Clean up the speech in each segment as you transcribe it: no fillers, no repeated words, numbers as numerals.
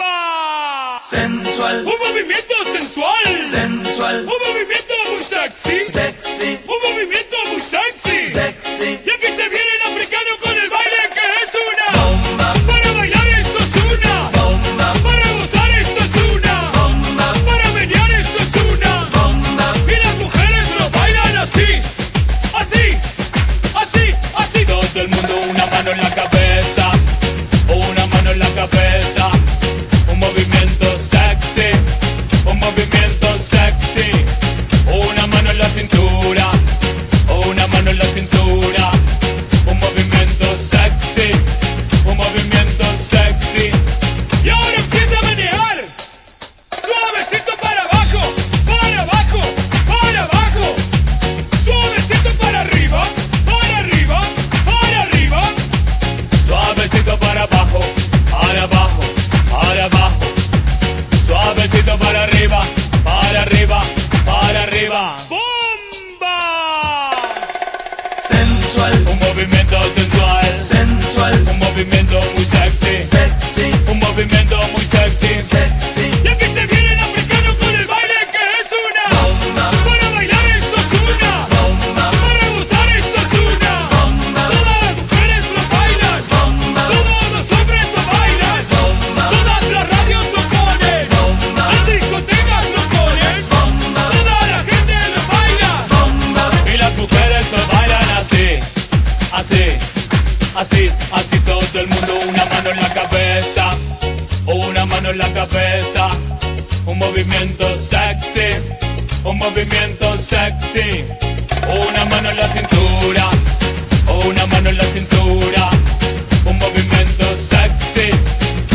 ¡Bomba! Sensual, Un movimiento sensual, sensual, un movimiento muy sexy, sexy, un movimiento muy sexy. sexy, Y aquí se viene el africano con el baile que es una bomba, para bailar esto es una bomba, para gozar esto es una bomba, para menear esto es una bomba, y las mujeres lo bailan así, así, así, así. Todo el mundo una mano en la cabeza, una mano en la cabeza, un movimiento sexy, un movimiento sexy, una mano en la cintura, una mano en la cintura, un movimiento sexy, un movimiento sexy. Y ahora empieza a menear, suavecito para abajo, para abajo, para abajo, suavecito para arriba, para arriba, para arriba, suavecito para abajo, para abajo, para abajo, suavecito para arriba, para arriba, para arriba. ¡Bomba! sensual, Un movimiento sensual, sensual, un movimiento muy sexy, sexy, un movimiento muy sexy. sexy, Y aquí se viene el africano con el baile que es una bomba, para bailar esto es una bomba, para gozar esto es una bomba, todas las mujeres lo bailan, bomba, todos los hombres lo bailan, bomba, todas las radios lo ponen, bomba, las discotecas lo ponen, bomba, toda la gente lo baila bomba, y las mujeres lo bailan así, así, así, así. Todo el mundo una mano en la cabeza, una mano en la cabeza, un movimiento sexy, un movimiento sexy, una mano en la cintura, una mano en la cintura, un movimiento sexy,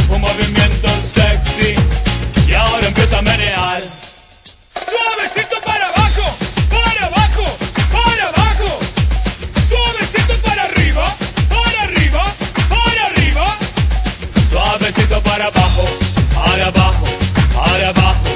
un movimiento sexy. Y ahora empieza a menear, suavecito para abajo, para abajo, para abajo, suavecito para arriba, para arriba, para arriba, suavecito para abajo, para abajo, para abajo,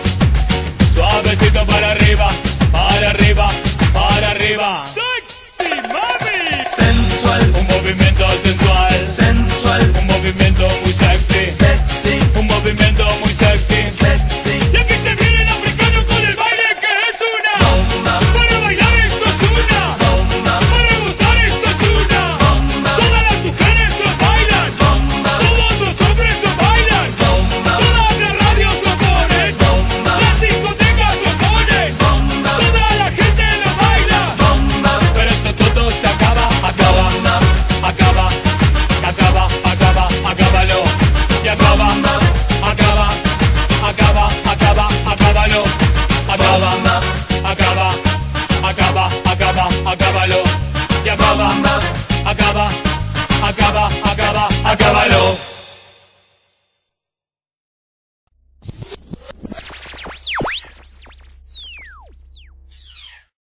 suavecito para arriba, para arriba, para arriba. ¡Sexy, mami! sensual, Un movimiento sensual, sensual, un movimiento muy sexy, sexy, un movimiento muy sexy. sexy, Y aquí se viene el africano con el baile que es una bomba, para bailar esto es una bomba, para gozar esto es una bomba, todas las mujeres lo bailan, bomba, todos los hombres lo bailan, bomba, todas las radios lo ponen, bomba, las discotecas lo ponen, bomba, toda la gente lo baila. bomba, Pero esto todo se acaba, acaba, acaba, acaba, acaba, acábalo. Y acaba, acaba, acaba, acaba, acábalo. Acaba, acaba, acaba, acaba, acábalo. Y acaba, acaba, acaba, acaba, acábalo.